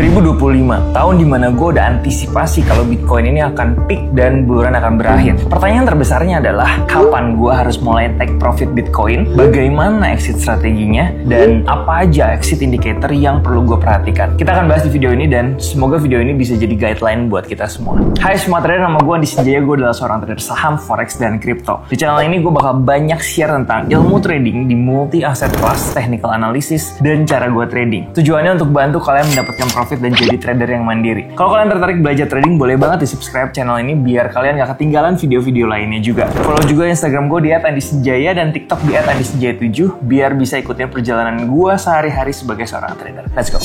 2025, tahun dimana gue udah antisipasi kalau Bitcoin ini akan peak dan buluran akan berakhir. Pertanyaan terbesarnya adalah, kapan gue harus mulai take profit Bitcoin, bagaimana exit strateginya, dan apa aja exit indicator yang perlu gue perhatikan. Kita akan bahas di video ini dan semoga video ini bisa jadi guideline buat kita semua. Hai semua trader, nama gue Andi Sanjaya, gue adalah seorang trader saham, forex, dan crypto. Di channel ini gue bakal banyak share tentang ilmu trading di multi asset class, technical analysis, dan cara gue trading. Tujuannya untuk bantu kalian mendapatkan profit dan jadi trader yang mandiri. Kalau kalian tertarik belajar trading, boleh banget di subscribe channel ini biar kalian gak ketinggalan video-video lainnya juga. Follow juga Instagram gue di @andisanjaya dan TikTok di @andisanjaya7 biar bisa ikutin perjalanan gue sehari-hari sebagai seorang trader. Let's go.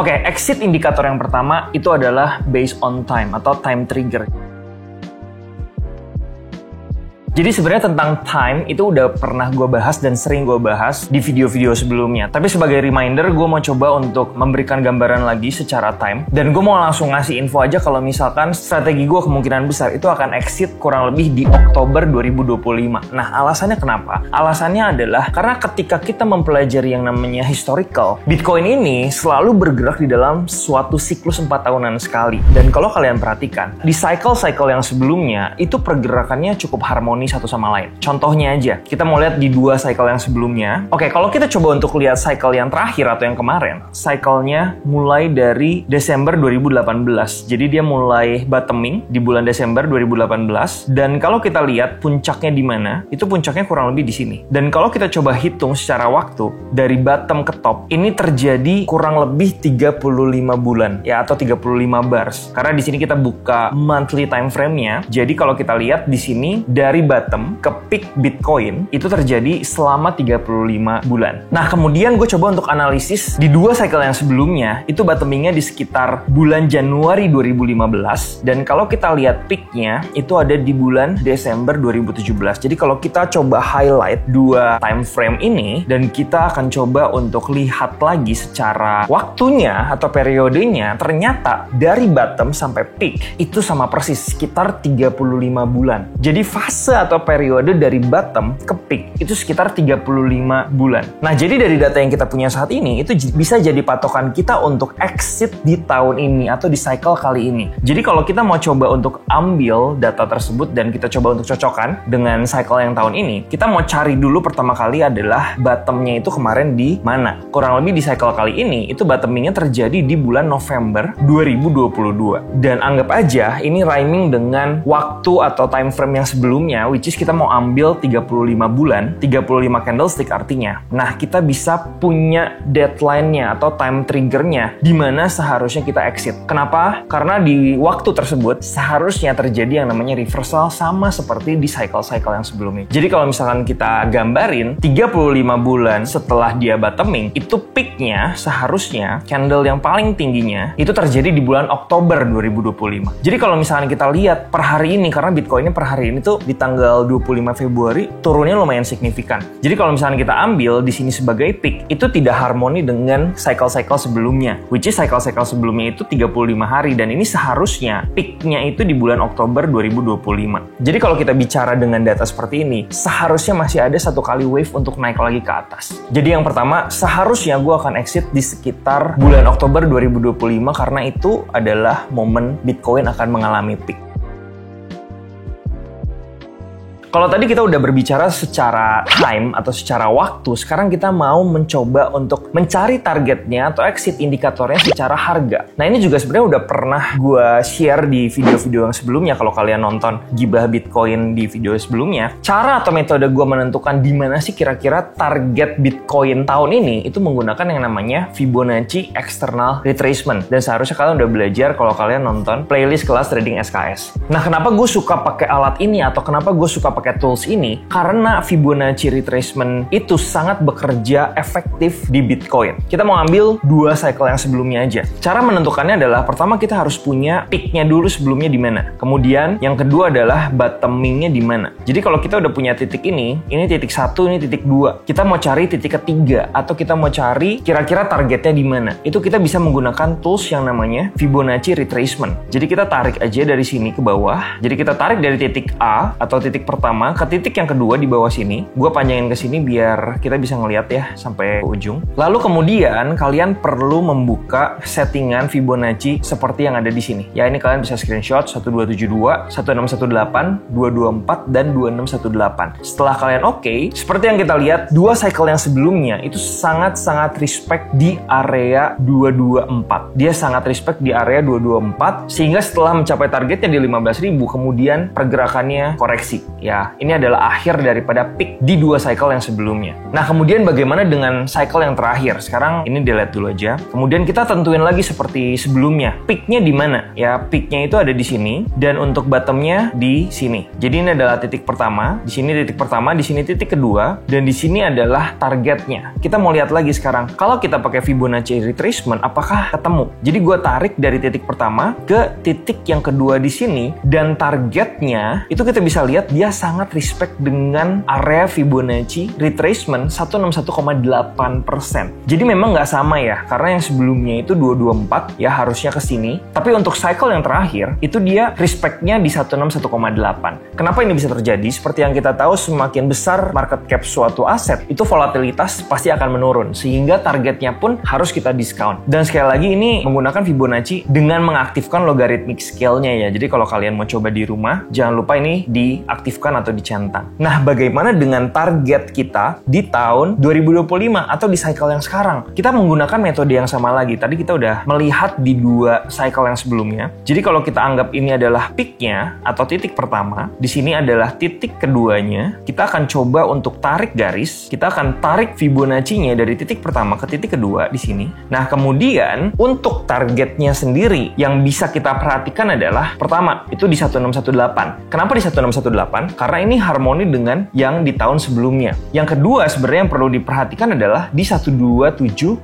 Oke, exit indikator yang pertama itu adalah based on time atau time trigger. Jadi sebenarnya tentang time itu udah pernah gue bahas dan sering gue bahas di video-video sebelumnya. Tapi sebagai reminder, gue mau coba untuk memberikan gambaran lagi secara time. Dan gue mau langsung ngasih info aja kalau misalkan strategi gue kemungkinan besar itu akan exit kurang lebih di Oktober 2025. Nah, alasannya kenapa? Alasannya adalah karena ketika kita mempelajari yang namanya historical, Bitcoin ini selalu bergerak di dalam suatu siklus 4 tahunan sekali. Dan kalau kalian perhatikan, di cycle-cycle yang sebelumnya itu pergerakannya cukup harmonis satu sama lain. Contohnya aja, kita mau lihat di 2 cycle yang sebelumnya. Oke, kalau kita coba untuk lihat cycle yang terakhir atau yang kemarin, cycle-nya mulai dari Desember 2018. Jadi dia mulai bottoming di bulan Desember 2018. Dan kalau kita lihat puncaknya di mana, itu puncaknya kurang lebih di sini. Dan kalau kita coba hitung secara waktu, dari bottom ke top, ini terjadi kurang lebih 35 bulan, ya, atau 35 bars. Karena di sini kita buka monthly time frame-nya. Jadi kalau kita lihat di sini, dari bottom ke peak Bitcoin itu terjadi selama 35 bulan. Nah, kemudian gue coba untuk analisis di 2 cycle yang sebelumnya, itu bottomingnya di sekitar bulan Januari 2015, dan kalau kita lihat peaknya itu ada di bulan Desember 2017. Jadi kalau kita coba highlight 2 time frame ini, dan kita akan coba untuk lihat lagi secara waktunya atau periodenya, ternyata dari bottom sampai peak itu sama persis, sekitar 35 bulan. Jadi fase atau periode dari bottom ke peak itu sekitar 35 bulan. Nah, jadi dari data yang kita punya saat ini itu bisa jadi patokan kita untuk exit di tahun ini atau di cycle kali ini. Jadi kalau kita mau coba untuk ambil data tersebut dan kita coba untuk cocokkan dengan cycle yang tahun ini, kita mau cari dulu pertama kali adalah bottomnya itu kemarin di mana. Kurang lebih di cycle kali ini itu bottomingnya terjadi di bulan November 2022. Dan anggap aja ini rhyming dengan waktu atau time frame yang sebelumnya, which is kita mau ambil 35 bulan, 35 candlestick artinya. Nah, kita bisa punya deadline-nya atau time trigger-nya di mana seharusnya kita exit. Kenapa? Karena di waktu tersebut seharusnya terjadi yang namanya reversal sama seperti di cycle-cycle yang sebelumnya. Jadi kalau misalkan kita gambarin 35 bulan setelah dia bottoming, itu peak-nya seharusnya candle yang paling tingginya itu terjadi di bulan Oktober 2025. Jadi kalau misalkan kita lihat per hari ini, karena Bitcoin-nya per hari ini tuh di tanggal 25 Februari turunnya lumayan signifikan. Jadi kalau misalnya kita ambil di sini sebagai peak, itu tidak harmoni dengan cycle-cycle sebelumnya. Which is cycle-cycle sebelumnya itu 35 hari dan ini seharusnya peaknya itu di bulan Oktober 2025. Jadi kalau kita bicara dengan data seperti ini, seharusnya masih ada 1 kali wave untuk naik lagi ke atas. Jadi yang pertama, seharusnya gue akan exit di sekitar bulan Oktober 2025 karena itu adalah momen Bitcoin akan mengalami peak. Kalau tadi kita udah berbicara secara time atau secara waktu, sekarang kita mau mencoba untuk mencari targetnya atau exit indikatornya secara harga. Nah, ini juga sebenarnya udah pernah gue share di video-video yang sebelumnya. Kalau kalian nonton Gibah Bitcoin di video sebelumnya, cara atau metode gue menentukan di mana sih kira-kira target Bitcoin tahun ini itu menggunakan yang namanya Fibonacci External Retracement. Dan seharusnya kalian udah belajar kalau kalian nonton playlist kelas trading SKS. Nah, kenapa gue suka pakai alat ini atau kenapa gue suka pakai tools ini? Karena Fibonacci Retracement itu sangat bekerja efektif di Bitcoin. Kita mau ambil 2 cycle yang sebelumnya aja. Cara menentukannya adalah pertama kita harus punya peaknya dulu sebelumnya di mana. Kemudian yang kedua adalah bottomingnya di mana. Jadi kalau kita udah punya titik ini titik 1, ini titik 2. Kita mau cari titik ketiga atau kita mau cari kira-kira targetnya di mana. Itu kita bisa menggunakan tools yang namanya Fibonacci Retracement. Jadi kita tarik aja dari sini ke bawah. Jadi kita tarik dari titik A atau titik pertama pertama ke titik yang kedua di bawah sini. Gue panjangin ke sini biar kita bisa ngeliat ya sampai ke ujung. Lalu kemudian kalian perlu membuka settingan Fibonacci seperti yang ada di sini. Ya, ini kalian bisa screenshot 1272, 1618, 224 dan 2618. Setelah kalian oke, seperti yang kita lihat, dua cycle yang sebelumnya itu sangat-sangat respect di area 224. Dia sangat respect di area 224 sehingga setelah mencapai targetnya di 15.000 kemudian pergerakannya koreksi. Ya, ini adalah akhir daripada peak di dua cycle yang sebelumnya. Nah, kemudian bagaimana dengan cycle yang terakhir? Sekarang ini delete dulu aja. Kemudian kita tentuin lagi seperti sebelumnya. Peaknya di mana? Ya, peaknya itu ada di sini dan untuk bottomnya di sini. Jadi ini adalah titik pertama, di sini titik pertama, di sini titik kedua, dan di sini adalah targetnya. Kita mau lihat lagi sekarang. Kalau kita pakai Fibonacci retracement, apakah ketemu? Jadi gue tarik dari titik pertama ke titik yang kedua di sini dan targetnya itu kita bisa lihat dia sangat respect dengan area Fibonacci retracement 161,8%. Jadi memang nggak sama ya, karena yang sebelumnya itu 224 ya harusnya ke sini. Tapi untuk cycle yang terakhir itu dia respectnya di 161,8. Kenapa ini bisa terjadi? Seperti yang kita tahu, semakin besar market cap suatu aset itu volatilitas pasti akan menurun sehingga targetnya pun harus kita discount. Dan sekali lagi ini menggunakan Fibonacci dengan mengaktifkan logarithmic scale-nya ya. Jadi kalau kalian mau coba di rumah, jangan lupa ini diaktifkan atau dicentang. Nah, bagaimana dengan target kita di tahun 2025 atau di cycle yang sekarang? Kita menggunakan metode yang sama lagi. Tadi kita udah melihat di dua cycle yang sebelumnya. Jadi kalau kita anggap ini adalah peak-nya atau titik pertama, di sini adalah titik keduanya, kita akan coba untuk tarik garis. Kita akan tarik Fibonacci-nya dari titik pertama ke titik kedua di sini. Nah, kemudian untuk targetnya sendiri yang bisa kita perhatikan adalah pertama, itu di 1618. Kenapa di 1618? Karena ini harmoni dengan yang di tahun sebelumnya. Yang kedua sebenarnya yang perlu diperhatikan adalah di 127,2.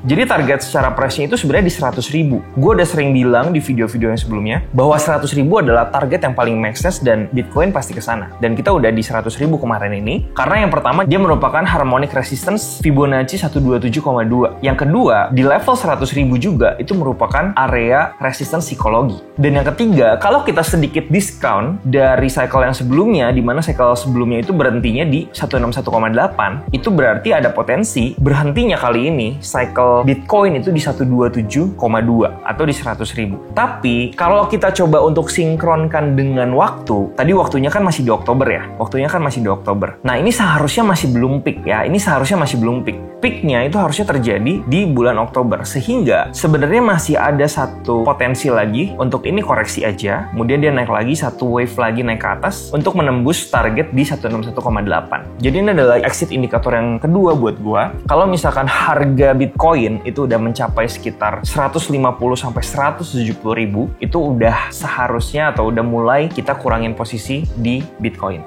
Jadi target secara price-nya itu sebenarnya di 100.000. Gue udah sering bilang di video-video yang sebelumnya bahwa 100.000 adalah target yang paling make sense dan Bitcoin pasti ke sana. Dan kita udah di 100.000 kemarin ini karena yang pertama dia merupakan harmonic resistance Fibonacci 127,2. Yang kedua, di level 100.000 juga itu merupakan area resistance psikologi. Dan yang ketiga, kalau kita sedikit discount dari cycle yang sebelumnya, di mana cycle sebelumnya itu berhentinya di 161,8, itu berarti ada potensi berhentinya kali ini cycle Bitcoin itu di 127,2 atau di 100.000. Tapi kalau kita coba untuk sinkronkan dengan waktu, tadi waktunya kan masih di Oktober ya. Nah, ini seharusnya masih belum peak ya. Peaknya itu harusnya terjadi di bulan Oktober. Sehingga sebenarnya masih ada satu potensi lagi untuk ini koreksi aja. Kemudian dia naik lagi, satu wave lagi naik ke atas untuk menembus target di 161,8. Jadi ini adalah exit indikator yang kedua buat gua. Kalau misalkan harga Bitcoin itu udah mencapai sekitar 150 sampai 170 ribu, itu udah seharusnya atau udah mulai kita kurangin posisi di Bitcoin.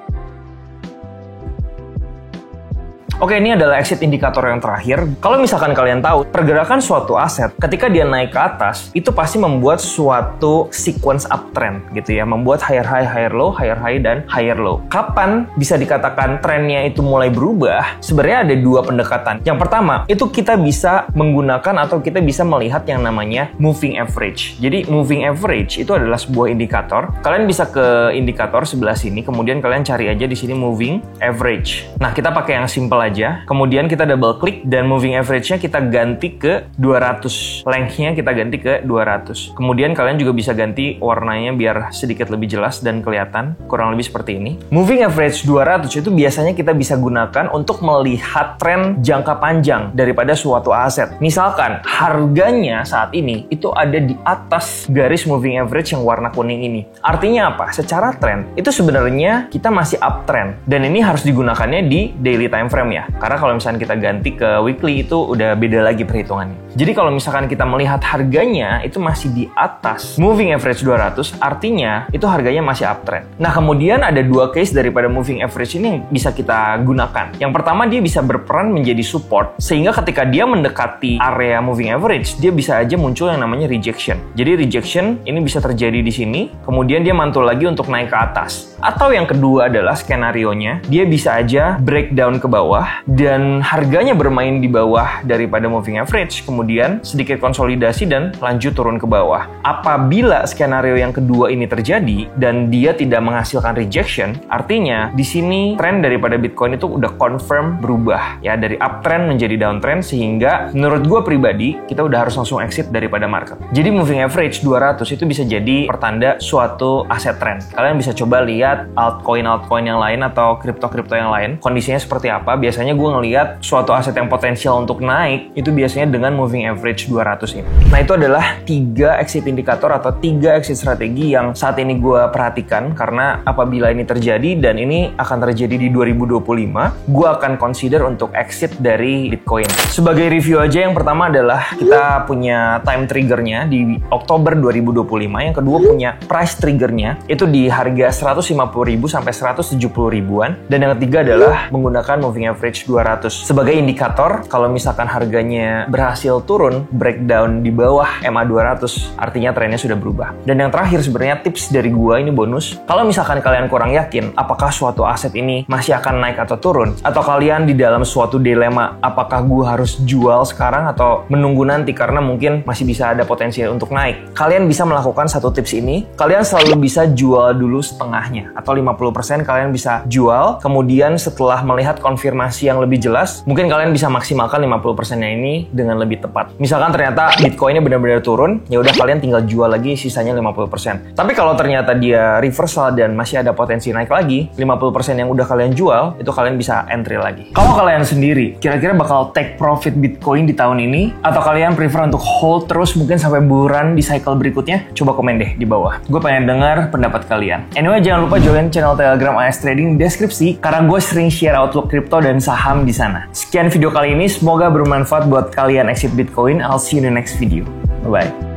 Oke, ini adalah exit indikator yang terakhir. Kalau misalkan kalian tahu, pergerakan suatu aset ketika dia naik ke atas, itu pasti membuat suatu sequence uptrend gitu ya. Membuat higher high, higher low, higher high, dan higher low. Kapan bisa dikatakan trennya itu mulai berubah? Sebenarnya ada dua pendekatan. Yang pertama, itu kita bisa menggunakan atau kita bisa melihat yang namanya moving average. Jadi, moving average itu adalah sebuah indikator. Kalian bisa ke indikator sebelah sini, kemudian kalian cari aja di sini moving average. Nah, kita pakai yang simple aja. Kemudian kita double klik dan moving average-nya kita ganti ke 200. Length-nya kita ganti ke 200. Kemudian kalian juga bisa ganti warnanya biar sedikit lebih jelas dan kelihatan. Kurang lebih seperti ini. Moving average 200 itu biasanya kita bisa gunakan untuk melihat tren jangka panjang daripada suatu aset. Misalkan harganya saat ini itu ada di atas garis moving average yang warna kuning ini. Artinya apa? Secara tren itu sebenarnya kita masih uptrend. Dan ini harus digunakannya di daily time frame ya. Karena kalau misalkan kita ganti ke weekly itu udah beda lagi perhitungannya. Jadi kalau misalkan kita melihat harganya itu masih di atas moving average 200, artinya itu harganya masih uptrend. Nah, kemudian ada dua case daripada moving average ini yang bisa kita gunakan. Yang pertama, dia bisa berperan menjadi support sehingga ketika dia mendekati area moving average, dia bisa aja muncul yang namanya rejection. Jadi rejection ini bisa terjadi di sini, kemudian dia mantul lagi untuk naik ke atas. Atau yang kedua adalah skenario-nya, dia bisa aja breakdown ke bawah bawah dan harganya bermain di bawah daripada moving average, kemudian sedikit konsolidasi dan lanjut turun ke bawah. Apabila skenario yang kedua ini terjadi dan dia tidak menghasilkan rejection, artinya di sini tren daripada Bitcoin itu udah confirm berubah ya, dari uptrend menjadi downtrend, sehingga menurut gue pribadi kita udah harus langsung exit daripada market. Jadi moving average 200 itu bisa jadi pertanda suatu aset trend. Kalian bisa coba lihat altcoin yang lain atau kripto yang lain, kondisinya seperti apa. Biasanya gue ngelihat suatu aset yang potensial untuk naik itu biasanya dengan moving average 200 ini. Nah, itu adalah 3 exit indikator atau 3 exit strategi yang saat ini gue perhatikan, karena apabila ini terjadi dan ini akan terjadi di 2025, gue akan consider untuk exit dari Bitcoin. Sebagai review aja, yang pertama adalah kita punya time triggernya di Oktober 2025, yang kedua punya price triggernya itu di harga 150.000 sampai 170.000-an, dan yang ketiga adalah menggunakan moving average 200 sebagai indikator kalau misalkan harganya berhasil turun breakdown di bawah MA 200, artinya trennya sudah berubah. Dan yang terakhir sebenarnya tips dari gua, ini bonus. Kalau misalkan kalian kurang yakin apakah suatu aset ini masih akan naik atau turun, atau kalian di dalam suatu dilema apakah gua harus jual sekarang atau menunggu nanti karena mungkin masih bisa ada potensi untuk naik, kalian bisa melakukan satu tips ini. Kalian selalu bisa jual dulu setengahnya atau 50% kalian bisa jual, kemudian setelah melihat konfirmasi yang lebih jelas, mungkin kalian bisa maksimalkan 50%-nya ini dengan lebih tepat. Misalkan ternyata Bitcoin-nya benar-benar turun, ya udah kalian tinggal jual lagi sisanya 50%. Tapi kalau ternyata dia reversal dan masih ada potensi naik lagi, 50% yang udah kalian jual, itu kalian bisa entry lagi. Kalau kalian sendiri, kira-kira bakal take profit Bitcoin di tahun ini, atau kalian prefer untuk hold terus mungkin sampai bulan di cycle berikutnya? Coba komen deh di bawah. Gue pengen dengar pendapat kalian. Anyway, jangan lupa join channel Telegram AS Trading di deskripsi, karena gue sering share outlook kripto dan saham di sana. Sekian video kali ini, semoga bermanfaat buat kalian exit Bitcoin. I'll see you in the next video. Bye-bye.